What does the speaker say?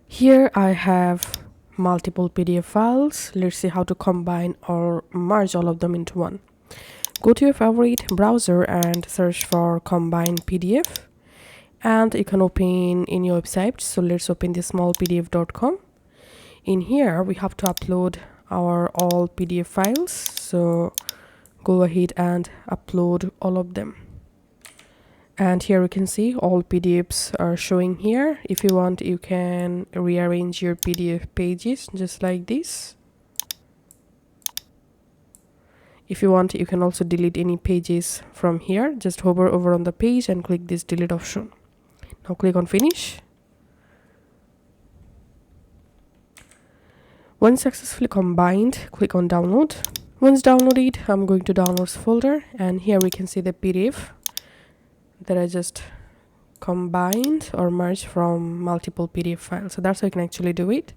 Here I have multiple PDF files. Let's see how to combine or merge all of them into one. Go to your favorite browser and search for combine PDF, and you can open in your website. So let's open the smallpdf.com. In here we have to upload our all PDF files, so go ahead and upload all of them. And here you can see all PDFs are showing here. If you want, you can rearrange your PDF pages just like this. If you want, you can also delete any pages from here. Just hover over on the page and click this delete option. Now click on finish. Once successfully combined, click on download. Once downloaded, I'm going to downloads folder, and here we can see the PDF that I just combined or merged from multiple PDF files. So that's how you can actually do it.